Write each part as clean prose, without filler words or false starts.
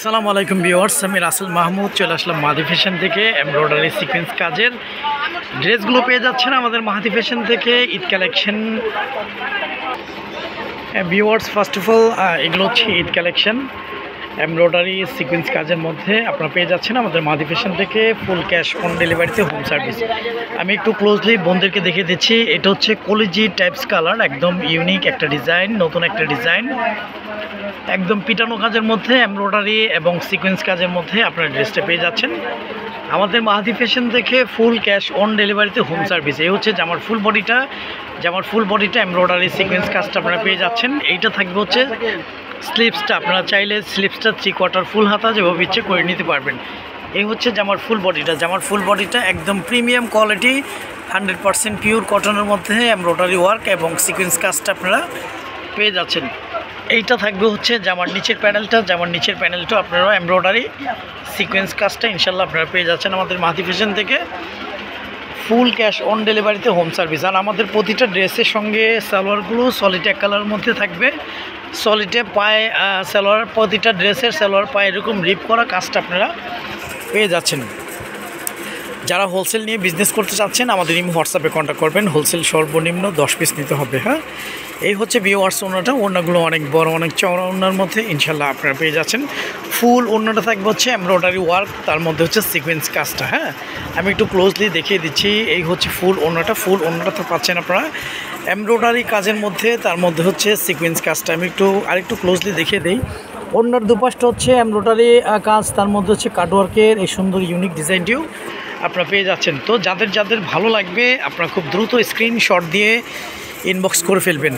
আসসালামু আলাইকুম ভিউয়ার্স, আমি রাসেল মাহমুদ চলে আসলাম মাহাদি ফ্যাশন থেকে। এমব্রয়ডারি সিকোয়েন্স কাজের ড্রেসগুলো পেয়ে যাচ্ছেন আমাদের মাহাদি ফ্যাশন থেকে Eid collection. Viewers, first of all এগুলো হচ্ছে ঈদ কালেকশন এমব্রয়ডারি সিকোয়েন্স কাজের মধ্যে আপনারা পেয়ে যাচ্ছেন আমাদের মাহাদি ফ্যাশন থেকে। ফুল ক্যাশ অন ডেলিভারিতে হোম সার্ভিস। আমি একটু ক্লোজলি বোনদেরকে দেখিয়ে দিচ্ছি। এটা হচ্ছে কলিজি টাইপস কালার, একদম ইউনিক একটা ডিজাইন, নতুন একটা ডিজাইন, একদম পিটানো কাজের মধ্যে এমব্রয়ডারি এবং সিকোয়েন্স কাজের মধ্যে আপনারা ড্রেসটা পেয়ে যাচ্ছেন আমাদের মাহাদি ফ্যাশন থেকে। ফুল ক্যাশ অন ডেলিভারিতে হোম সার্ভিস। এই হচ্ছে জামার ফুল বডিটা এমব্রয়ডারি সিকোয়েন্স কাজটা আপনারা পেয়ে যাচ্ছেন। এইটা থাকবে হচ্ছে স্লিভসটা, আপনারা চাইলে স্লিভসটা 3/4 ফুল হাতা যেভাবে ইচ্ছে করে নিতে পারবেন। এই হচ্ছে জামার ফুল বডিটা একদম প্রিমিয়াম কোয়ালিটি, 100% পিওর কটনের মধ্যে এমব্রয়ডারি ওয়ার্ক এবং সিকোয়েন্স কাজটা আপনারা পেয়ে যাচ্ছেন। এইটা থাকবে হচ্ছে জামার নিচের প্যানেলটা আপনারা এমব্রয়ডারি সিকোয়েন্স কাজটা ইনশাল্লাহ আপনারা পেয়ে যাচ্ছেন আমাদের মাহাদি ফ্যাশন থেকে। ফুল ক্যাশ অন ডেলিভারিতে হোম সার্ভিস। আর আমাদের প্রতিটা ড্রেসের সঙ্গে সালোয়ারগুলো সলিড এক কালার মধ্যে থাকবে। সলিডে পায়ে সালোয়ার, প্রতিটা ড্রেসের সালোয়ার পায়ে এরকম রিপ করা কাজটা আপনারা পেয়ে যাচ্ছেন। যারা হোলসেল নিয়ে বিজনেস করতে চাচ্ছেন আমাদের হোয়াটসঅ্যাপে কন্ট্যাক্ট করবেন। হোলসেল সর্বনিম্ন 10 পিস নিতে হবে। হ্যাঁ, এই হচ্ছে ভিউয়ার্স ওড়নাগুলো অনেক বড়, অনেক চওড়া ওড়নার মধ্যে ইনশাল্লাহ আপনারা পেয়ে যাচ্ছেন। ফুল ওড়নাটা থাকবে হচ্ছে এমব্রয়ডারি ওয়ার্ক, তার মধ্যে হচ্ছে সিকোয়েন্স কাজটা। হ্যাঁ, আমি একটু ক্লোজলি দেখিয়ে দিচ্ছি। এই হচ্ছে ফুল ওড়নাটা তো পাচ্ছেন আপনারা এমব্রয়ডারি কাজের মধ্যে, তার মধ্যে হচ্ছে সিকোয়েন্স কাজটা। আমি আরেকটু ক্লোজলি দেখিয়ে দিই। ওড়নার দুপাশটা হচ্ছে এমব্রয়ডারি কাজ, তার মধ্যে হচ্ছে কাটওয়ার্কের এই সুন্দর ইউনিক ডিজাইনটিও আপনারা পেয়ে যাচ্ছেন। তো যাদের ভালো লাগবে আপনারা খুব দ্রুত স্ক্রিনশট দিয়ে ইনবক্স করে ফেলবেন।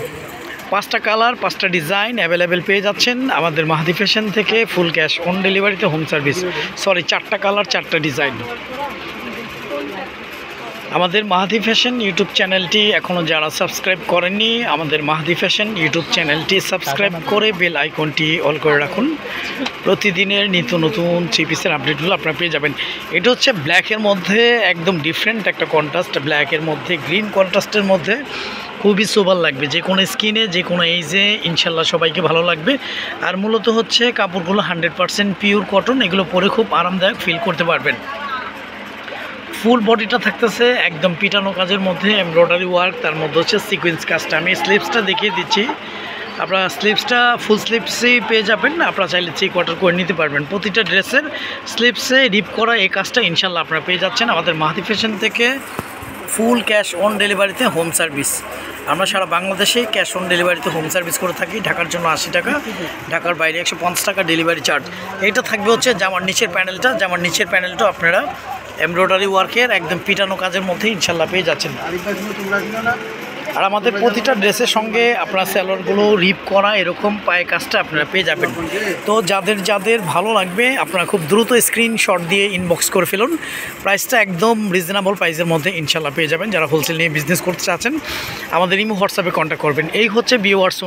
5টা কালার 5টা ডিজাইন অ্যাভেলেবেল পেয়ে যাচ্ছেন আমাদের মাহাদি ফ্যাশন থেকে। ফুল ক্যাশ অন ডেলিভারিতে হোম সার্ভিস। 4টা কালার 4টা ডিজাইন। আমাদের মাহাদি ফ্যাশন ইউটিউব চ্যানেলটি এখনও যারা সাবস্ক্রাইব করেননি, আমাদের মাহাদি ফ্যাশন ইউটিউব চ্যানেলটি সাবস্ক্রাইব করে বেল আইকনটি অল করে রাখুন। প্রতিদিনের নিত্য নতুন 3 পিসের আপডেটগুলো আপনারা পেয়ে যাবেন। এটা হচ্ছে ব্ল্যাকের মধ্যে একদম ডিফারেন্ট একটা কন্ট্রাস্ট, ব্ল্যাকের মধ্যে গ্রিন কন্ট্রাস্টের মধ্যে খুবই সুপার লাগবে। যে কোনো স্কিনে, যে কোনো এইজে ইনশাল্লাহ সবাইকে ভালো লাগবে। আর মূলত হচ্ছে কাপড়গুলো 100% পিওর কটন, এগুলো পরে খুব আরামদায়ক ফিল করতে পারবেন। ফুল বডিটা থাকতেছে একদম পিটানো কাজের মধ্যে এমব্রয়ডারি ওয়ার্ক, তার মধ্যে হচ্ছে সিকোয়েন্স কাজটা। আমি স্লিভসটা দেখিয়ে দিচ্ছি। আপনারা স্লিভসটা ফুল স্লিভসই পেয়ে যাবেন, আপনারা চাইলে 3/4 করে নিতে পারবেন। প্রতিটা ড্রেসের স্লিভসে রিপ করা এই কাজটা ইনশাল্লাহ আপনারা পেয়ে যাচ্ছেন আমাদের মাহাদি ফ্যাশন থেকে। ফুল ক্যাশ অন ডেলিভারিতে হোম সার্ভিস। আমরা সারা বাংলাদেশে ক্যাশ অন ডেলিভারিতে হোম সার্ভিস করে থাকি। ঢাকার জন্য 80 টাকা, ঢাকার বাইরে 150 টাকা ডেলিভারি চার্জ। এইটা থাকবে হচ্ছে জামার নিচের প্যানেলটা আপনারা এমব্রয়ডারি ওয়ার্কের একদম পিটানো কাজের মধ্যে ইনশাল্লাহ পেয়ে যাচ্ছেন। আর আমাদের প্রতিটা ড্রেসের সঙ্গে আপনারা সালোয়ারগুলো রিপ করা এরকম পায়ে কাজটা আপনারা পেয়ে যাবেন। তো যাদের ভালো লাগবে আপনারা খুব দ্রুত স্ক্রিনশট দিয়ে ইনবক্স করে ফেলুন। প্রাইসটা একদম রিজনেবল প্রাইসের মধ্যে ইনশাল্লাহ পেয়ে যাবেন। যারা হোলসেল নিয়ে বিজনেস করতে চাচ্ছেন আমাদের হোয়াটসঅ্যাপে কন্ট্যাক্ট করবেন। এই হচ্ছে ভিউয়ার্স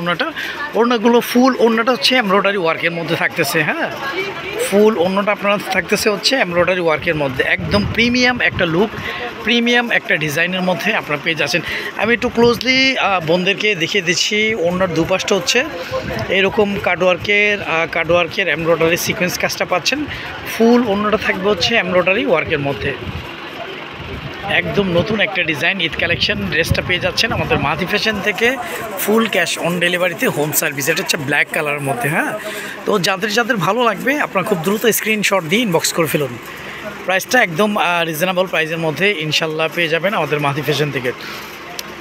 ওড়নাগুলো ফুল ওড়নাটা হচ্ছে এমব্রয়ডারি ওয়ার্কের মধ্যে থাকতেছে। হ্যাঁ, ফুল ওড়নাটা আপনারা থাকতেছে হচ্ছে এমব্রয়ডারি ওয়ার্কের মধ্যে, একদম প্রিমিয়াম একটা লুক, প্রিমিয়াম একটা ডিজাইনের মধ্যে আপনারা পেয়ে যাচ্ছেন। আমি একটু ক্লোজলি বোনদেরকে দেখিয়ে দিচ্ছি। ওড়নার দুপাশটা হচ্ছে এরকম কাটওয়ার্কের এমব্রয়ডারি সিকোয়েন্স কাজটা পাচ্ছেন। ফুল ওড়নাটা থাকবে হচ্ছে এমব্রয়ডারি ওয়ার্কের মধ্যে, একদম নতুন একটা ডিজাইন ঈদ কালেকশন। ড্রেসটা পেয়ে যাচ্ছেন আমাদের মাহাদি ফ্যাশন থেকে। ফুল ক্যাশ অন ডেলিভারিতে হোম সার্ভিস। এটা হচ্ছে ব্ল্যাক কালারের মধ্যে। হ্যাঁ, তো যাদের ভালো লাগবে আপনারা খুব দ্রুত স্ক্রিনশট দিয়ে ইনবক্স করে ফেলুন। প্রাইসটা একদম রিজনেবল প্রাইসের মধ্যে ইনশাল্লাহ পেয়ে যাবেন আমাদের মাহাদি ফ্যাশন থেকে।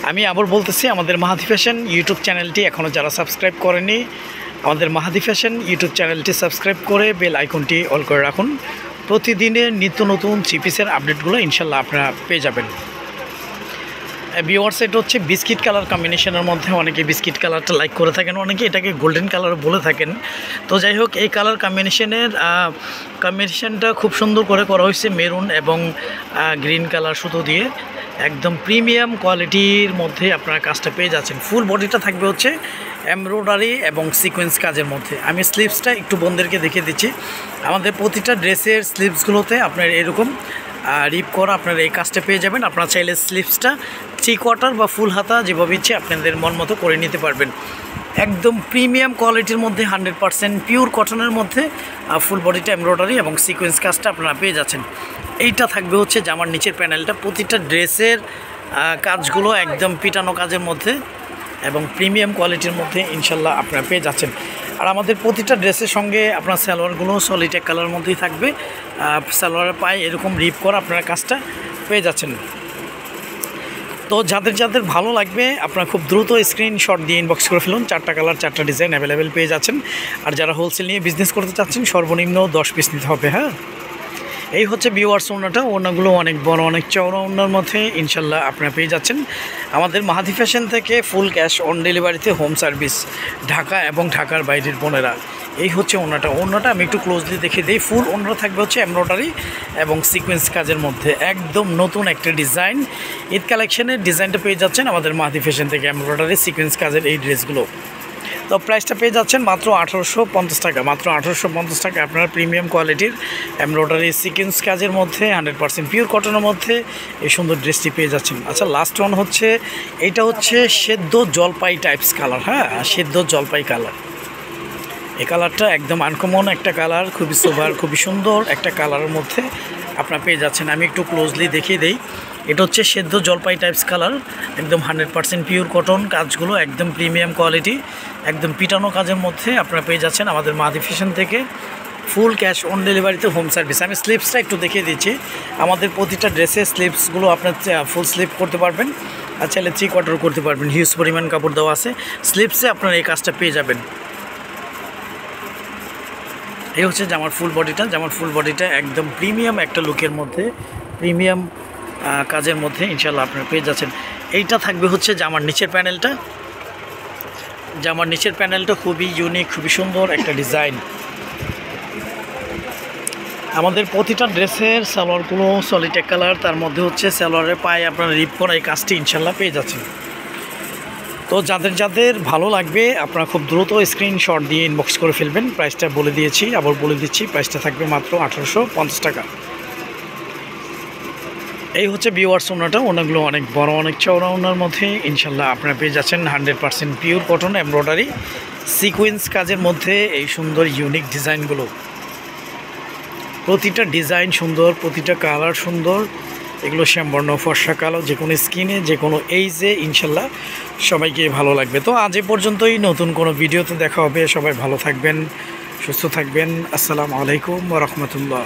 আমি আবার বলতেছি, আমাদের মাহাদি ফ্যাশন ইউটিউব চ্যানেলটি এখনও যারা সাবস্ক্রাইব করেনি আমাদের মাহাদি ফ্যাশন ইউটিউব চ্যানেলটি সাবস্ক্রাইব করে বেল আইকনটি অল করে রাখুন। প্রতিদিনের নিত্য নতুন 3 পিসের আপডেটগুলো ইনশাল্লাহ আপনারা পেয়ে যাবেন। ভিউয়ার্স, এটা হচ্ছে বিস্কিট কালার কম্বিনেশনের মধ্যে। অনেকে বিস্কিট কালারটা লাইক করে থাকেন, অনেকে এটাকে গোল্ডেন কালার বলে থাকেন। তো যাই হোক, এই কালার কম্বিনেশনটা খুব সুন্দর করে করা হয়েছে মেরুন এবং গ্রিন কালার সুতো দিয়ে। একদম প্রিমিয়াম কোয়ালিটির মধ্যে আপনারা কাজটা পেয়ে যাচ্ছেন। ফুল বডিটা থাকবে হচ্ছে এমব্রয়ডারি এবং সিকোয়েন্স কাজের মধ্যে। আমি স্লিভসটা একটু বোনদেরকে দেখিয়ে দিচ্ছি। আমাদের প্রতিটা ড্রেসের স্লিভসগুলোতে আপনার এরকম রিপ করা আপনারা এই কাজটা পেয়ে যাবেন। আপনারা চাইলে স্লিভসটা 3/4 বা ফুল হাতা যেভাবে ইচ্ছে আপনাদের মন মতো করে নিতে পারবেন। একদম প্রিমিয়াম কোয়ালিটির মধ্যে 100% পিওর কটনের মধ্যে ফুল বডিটা এমব্রয়ডারি এবং সিকোয়েন্স কাজটা আপনারা পেয়ে যাচ্ছেন। এইটা থাকবে হচ্ছে জামার নিচের প্যানেলটা, প্রতিটা ড্রেসের কাজগুলো একদম পিটানো কাজের মধ্যে এবং প্রিমিয়াম কোয়ালিটির মধ্যে ইনশাল্লাহ আপনারা পেয়ে যাচ্ছেন। আর আমাদের প্রতিটা ড্রেসের সঙ্গে আপনার সালোয়ারগুলো সলিড এক কালার মধ্যেই থাকবে, সালোয়ারের পায়ে এরকম রিপ করা আপনারা কাজটা পেয়ে যাচ্ছেন। তো যাদের যাদের ভালো লাগবে আপনারা খুব দ্রুত স্ক্রিনশট দিয়ে ইনবক্স করে ফেলুন। 4টা কালার 4টা ডিজাইন অ্যাভেলেবেল পেয়ে যাচ্ছেন। আর যারা হোলসেল নিয়ে বিজনেস করতে চাচ্ছেন সর্বনিম্ন 10 পিস নিতে হবে। হ্যাঁ, এই হচ্ছে ভিউয়ার্স ওড়নাটা। ওড়নাগুলো অনেক বড় অনেক চওড়া ওড়নার মধ্যে ইনশাল্লাহ আপনারা পেয়ে যাচ্ছেন আমাদের মাহাদি ফ্যাশন থেকে। ফুল ক্যাশ অন ডেলিভারিতে হোম সার্ভিস ঢাকা এবং ঢাকার বাইরের বোনেরা। এই হচ্ছে ওড়নাটা আমি একটু ক্লোজলি দেখে দিই। ফুল ওড়না থাকবে হচ্ছে এমব্রয়ডারি এবং সিকোয়েন্স কাজের মধ্যে, একদম নতুন একটা ডিজাইন। ঈদ কালেকশনের ডিজাইনটা পেয়ে যাচ্ছেন আমাদের মাহাদি ফ্যাশন থেকে, এমব্রয়ডারি সিকোয়েন্স কাজের এই ড্রেসগুলো। তো প্রাইসটা পেয়ে যাচ্ছেন মাত্র 1850 টাকা। মাত্র 1850 টাকা আপনারা প্রিমিয়াম কোয়ালিটির এমব্রয়ডারি সিকোয়েন্স কাজের মধ্যে 100% পিওর কটনের মধ্যে এই সুন্দর ড্রেসটি পেয়ে যাচ্ছেন। আচ্ছা, লাস্ট ওয়ান হচ্ছে এইটা হচ্ছে সেদ্ধ জলপাই টাইপস কালার। হ্যাঁ, সেদ্ধ জলপাই কালার। এই কালারটা একদম আনকমন একটা কালার, খুবই সোবার, খুবই সুন্দর একটা কালারের মধ্যে আপনারা পেয়ে যাচ্ছেন। আমি একটু ক্লোজলি দেখিয়ে দেই। এটা হচ্ছে সেদ্ধ জলপাই টাইপস কালার, একদম 100% পিওর কটন, কাজগুলো একদম প্রিমিয়াম কোয়ালিটি, একদম পিটানো কাজের মধ্যে আপনারা পেয়ে যাচ্ছেন আমাদের মাহাদি ফ্যাশন থেকে। ফুল ক্যাশ অন ডেলিভারিতে হোম সার্ভিস। আমি স্লিপসটা একটু দেখিয়ে দিচ্ছি। আমাদের প্রতিটা ড্রেসের স্লিপসগুলো আপনার ফুল স্লিপ করতে পারবেন, আর চাইলে 3 কোয়ার্টার করতে পারবেন। হিউজ পরিমাণ কাপড় দেওয়া আছে স্লিপসে, আপনারা এই কাজটা পেয়ে যাবেন। এই হচ্ছে জামার ফুল বডিটা। জামার ফুল বডিটা একদম প্রিমিয়াম একটা লুকের মধ্যে, প্রিমিয়াম কাজের মধ্যে ইনশাল্লাহ আপনারা পেয়ে যাচ্ছেন। এইটা থাকবে হচ্ছে জামার নিচের প্যানেলটা। জামার নিচের প্যানেলটা খুবই ইউনিক, খুবই সুন্দর একটা ডিজাইন। আমাদের প্রতিটা ড্রেসের সালোয়ারগুলো সলিড এক কালার, তার মধ্যে হচ্ছে সালোয়ারের পায়ে আপনারা রিপ করা এই কাজটি ইনশাল্লাহ পেয়ে যাচ্ছেন। তো যাদের যাদের ভালো লাগবে আপনারা খুব দ্রুত স্ক্রিনশট দিয়ে ইনবক্স করে ফেলবেন। প্রাইসটা বলে দিয়েছি, আবার বলে দিচ্ছি, প্রাইসটা থাকবে মাত্র 1850 টাকা। এই হচ্ছে ভিউয়ার্স ওড়নাটা। ওড়নাগুলো অনেক বড় অনেক চওড়া ওড়নার মধ্যে ইনশাল্লাহ আপনারা পেয়ে যাচ্ছেন 100% পিওর কটন এমব্রয়ডারি সিকোয়েন্স কাজের মধ্যে এই সুন্দর ইউনিক ডিজাইনগুলো। প্রতিটা ডিজাইন সুন্দর, প্রতিটা কালার সুন্দর। এগুলো শ্যামবর্ণ, ফর্সা কালো, যে কোনো স্কিনে, যে কোনো এইজে ইনশাল্লাহ সবাইকে ভালো লাগবে। তো আজ এ পর্যন্তই, নতুন কোনো ভিডিওতে দেখা হবে। সবাই ভালো থাকবেন, সুস্থ থাকবেন। আসসালামু আলাইকুম ওয়া রাহমাতুল্লাহ।